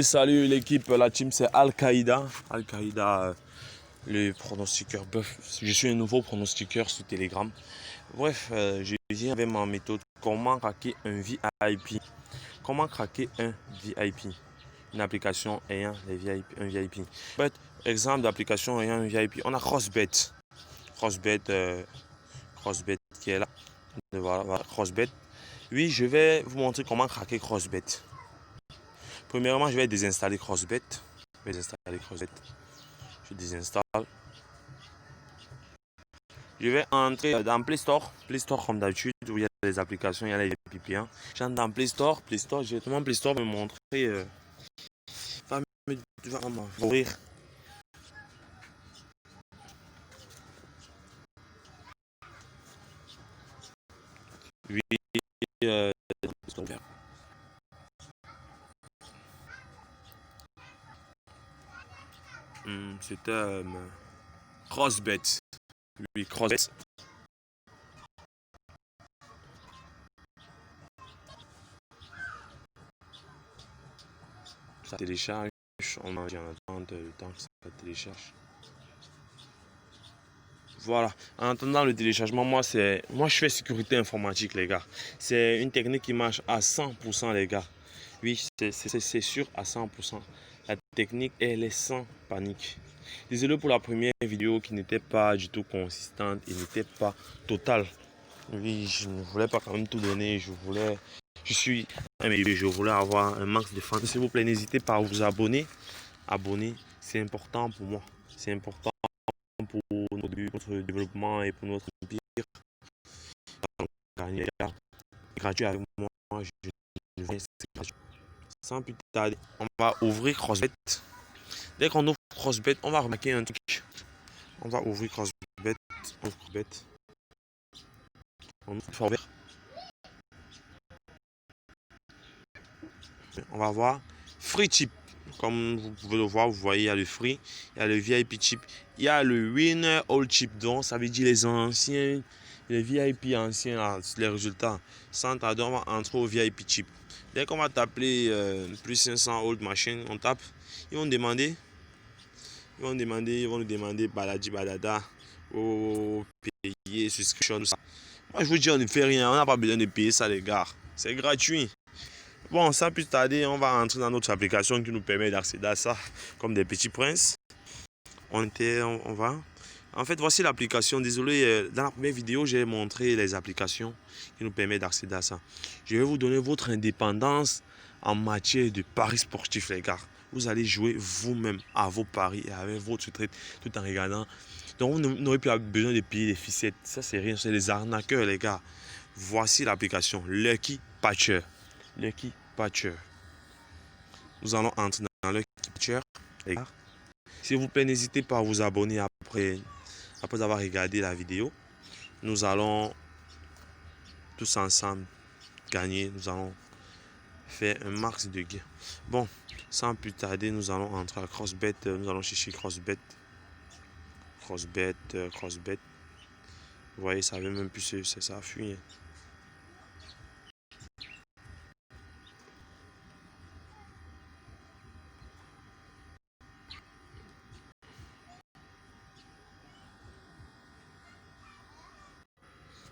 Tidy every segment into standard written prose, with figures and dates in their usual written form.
Salut l'équipe, la team c'est Al-Qaïda. Al-Qaïda, le pronostiqueur bœuf. Je suis un nouveau pronostiqueur sur Telegram. Bref, je viens avec ma méthode. Comment craquer un VIP. Comment craquer un VIP. Une application ayant les VIP, un VIP. Exemple d'application ayant un VIP. On a Crossbet. Crossbet, Crossbet qui est là. Voilà, Crossbet. Oui, je vais vous montrer comment craquer Crossbet. Premièrement, je vais désinstaller Crossbet. Je vais désinstaller Crossbet. Je désinstalle. Je vais entrer dans Play Store. Play Store comme d'habitude, où il y a les applications, il y a les VPN. J'entre dans Play Store. Play Store, directement Play Store me montrer. Va m'ouvrir. Oui, c'était Crossbet. Oui, Crossbet. Ça télécharge. On en attend le temps que ça télécharge. Voilà. En attendant le téléchargement, moi je fais sécurité informatique, les gars. C'est une technique qui marche à 100%, les gars. Oui, c'est sûr à 100%. La technique, elle est sans panique. Désolé pour la première vidéo qui n'était pas du tout consistante et n'était pas totale. Oui, je ne voulais pas quand même tout donner. Je voulais avoir un max de fans. S'il vous plaît, n'hésitez pas à vous abonner. Abonner, c'est important pour moi. C'est important pour notre développement et pour notre empire. Gratuit avec moi, je vais sans plus tarder, on va ouvrir Crossbet. Dès qu'on ouvre Crossbet, on va remarquer un truc. On va ouvrir Crossbet. On va voir Free Chip. Comme vous pouvez le voir, vous voyez, il y a le Free, il y a le VIP Chip, il y a le Winner All Chip. Donc, ça veut dire les anciens, les VIP anciens, là, les résultats. Sans tarder, on va entrer au VIP Chip. Dès qu'on va taper plus 500 Old Machine, on tape. Ils vont nous demander baladi balada, payer, subscription, tout ça. Moi, je vous dis, on ne fait rien. On n'a pas besoin de payer ça, les gars. C'est gratuit. Bon, sans plus tarder, on va entrer dans notre application qui nous permet d'accéder à ça comme des petits princes. On va. En fait, voici l'application. Désolé, dans la première vidéo, j'ai montré les applications qui nous permettent d'accéder à ça. Je vais vous donner votre indépendance en matière de paris sportifs, les gars. Vous allez jouer vous-même à vos paris et avec votre trade tout en regardant. Donc, vous n'aurez plus besoin de payer les ficelles. Ça, c'est rien. C'est les arnaqueurs, les gars. Voici l'application Lucky Patcher. Lucky Patcher. Nous allons entrer dans Lucky Patcher, les gars. S'il vous plaît, n'hésitez pas à vous abonner après avoir regardé la vidéo. Nous allons tous ensemble gagner. Nous allons faire un max de gains. Bon, sans plus tarder, nous allons entrer à Crossbet. Nous allons chercher Crossbet. Crossbet. Vous voyez, ça veut même plus ça a fui.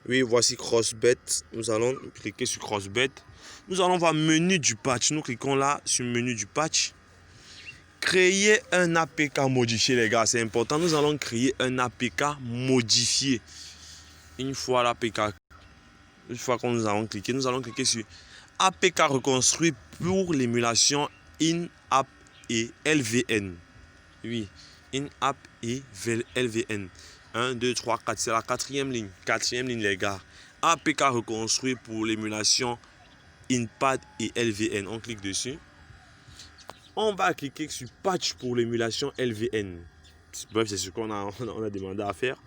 Oui, voici Crossbet. Nous allons cliquer sur Crossbet. Nous allons voir menu du patch. Nous cliquons là sur menu du patch. Créer un APK modifié, les gars, c'est important. Nous allons créer un APK modifié. Une fois que nous allons cliquer sur APK reconstruit pour l'émulation in-app et LVN. Oui, in-app et LVN. 1, 2, 3, 4, c'est la quatrième ligne. Quatrième ligne, les gars. APK reconstruit pour l'émulation InPad et LVN. On clique dessus. On va cliquer sur patch pour l'émulation LVN. Bref, c'est ce qu'on a demandé à faire.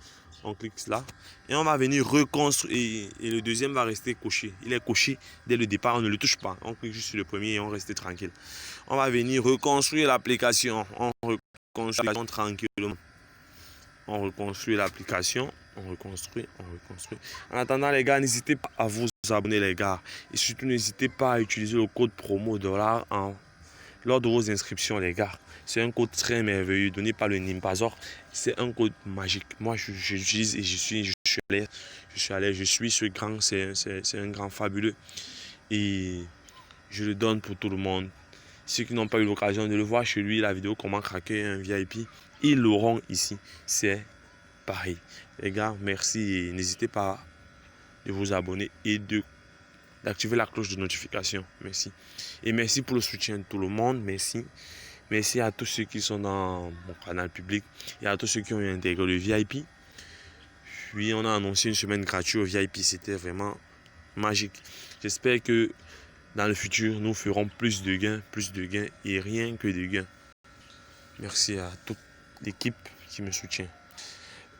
On clique là et on va venir reconstruire. Et le deuxième va rester coché. Il est coché dès le départ, on ne le touche pas. On clique juste sur le premier et on reste tranquille. On va venir reconstruire l'application. On reconstruit tranquillement. On reconstruit l'application. On reconstruit. En attendant, les gars, n'hésitez pas à vous abonner, les gars. Et surtout, n'hésitez pas à utiliser le code promo $ en lors de vos inscriptions, les gars. C'est un code très merveilleux donné par le Nimpazor. C'est un code magique. Moi, j'utilise et je suis à l'aise. Je suis ce grand, c'est un grand fabuleux. Et je le donne pour tout le monde. Ceux qui n'ont pas eu l'occasion de le voir chez lui, la vidéo comment craquer un VIP, ils l'auront ici. C'est pareil. Les gars, merci et n'hésitez pas de vous abonner et d'activer la cloche de notification. Merci. Et merci pour le soutien de tout le monde. Merci. Merci à tous ceux qui sont dans mon canal public et à tous ceux qui ont intégré le VIP. Puis on a annoncé une semaine gratuite au VIP. C'était vraiment magique. J'espère que dans le futur, nous ferons plus de gains et rien que de gains. Merci à toute l'équipe qui me soutient.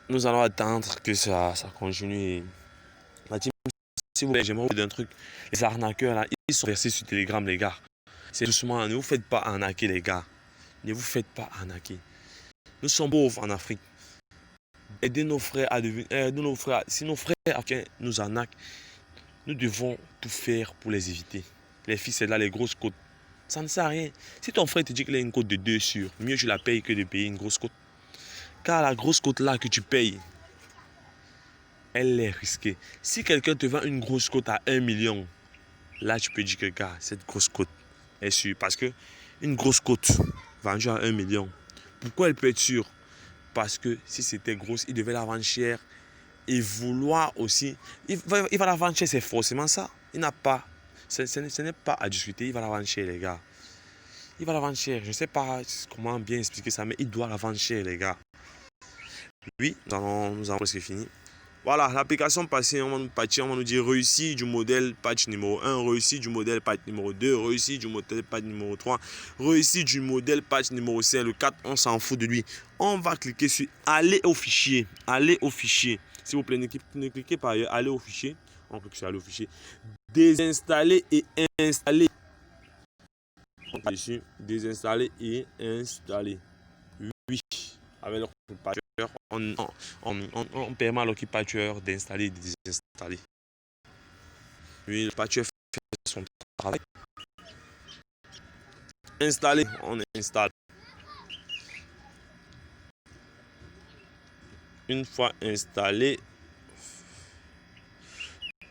Nous allons attendre que ça continue. La team, si vous voulez, j'aimerais vous dire un truc. Les arnaqueurs, là, ils sont versés sur Telegram, les gars. C'est doucement, ne vous faites pas arnaquer, les gars. Ne vous faites pas arnaquer. Nous sommes pauvres en Afrique. Aidez nos frères à devenir. Si nos frères africains nous arnaquent, nous devons tout faire pour les éviter. Les filles, c'est là les grosses côtes. Ça ne sert à rien. Si ton frère te dit qu'il a une côte de 2 sur, mieux je la paye que de payer une grosse côte. Car la grosse côte là que tu payes, elle est risquée. Si quelqu'un te vend une grosse côte à 1 million, là tu peux dire que gars, cette grosse côte est sûre. Parce que une grosse côte vendue à 1 million, pourquoi elle peut être sûre? Parce que si c'était grosse, il devait la vendre cher et vouloir aussi. Il va la vendre cher, c'est forcément ça. Il n'a pas. Ce n'est pas à discuter, il va la vendre cher, les gars. Il va la vendre cher. Je ne sais pas comment bien expliquer ça, mais il doit la vendre cher, les gars. Oui, nous avons presque fini. Voilà, l'application passée, on va nous patcher, on va nous dire réussi du modèle patch numéro 1, réussi du modèle patch numéro 2, réussi du modèle patch numéro 3, réussi du modèle patch numéro 5, le 4, on s'en fout de lui. On va cliquer sur aller au fichier, S'il vous plaît, ne cliquez pas ailleurs, aller au fichier. On clique sur aller au fichier. Désinstaller et installer. Dessus, désinstaller et installer. Oui, avec le patcheur, on permet à l'occupateur d'installer et de désinstaller. Oui, le patcheur fait son travail. Installer, on installe. Une fois installé,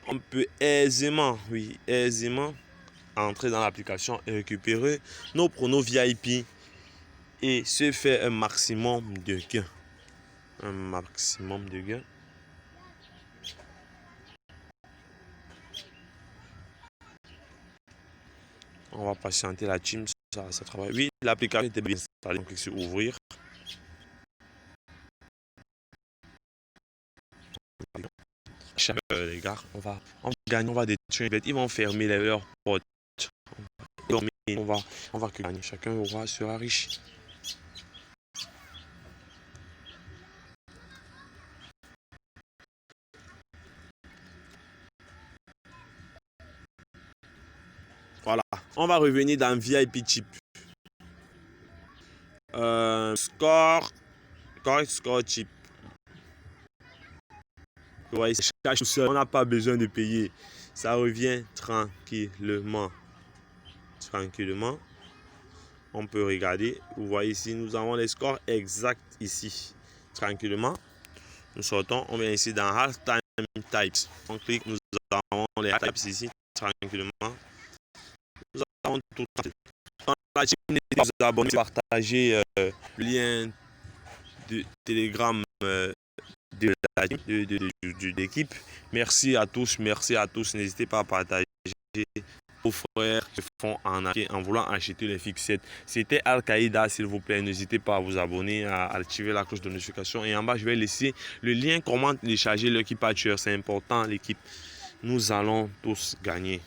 on peut aisément entrer dans l'application et récupérer nos pronos VIP et se faire un maximum de gains. On va patienter la team, ça travaille. Oui, l'application était bien installée. On clique sur ouvrir. Les gars, on va gagner, on va détruire. Ils vont fermer leurs portes. On va gagner. Chacun sera riche. Voilà, on va revenir dans VIP Chip. Score Chip. Vous voyez, ça cache tout seul. On n'a pas besoin de payer. Ça revient tranquillement. On peut regarder. Vous voyez ici, nous avons les scores exacts ici. Tranquillement. Nous sortons. On vient ici dans Halftime Types. On clique. Nous avons les types ici. Tranquillement. Nous avons tout. La team, n'hésitez pas à vous abonner, partager le lien de Telegram de l'équipe. Merci à tous. N'hésitez pas à partager aux frères qui font en voulant acheter les fixettes. C'était Al-Qaïda, s'il vous plaît. N'hésitez pas à vous abonner, à activer la cloche de notification. Et en bas, je vais laisser le lien comment télécharger l'équipe patcheur. C'est important, l'équipe. Nous allons tous gagner.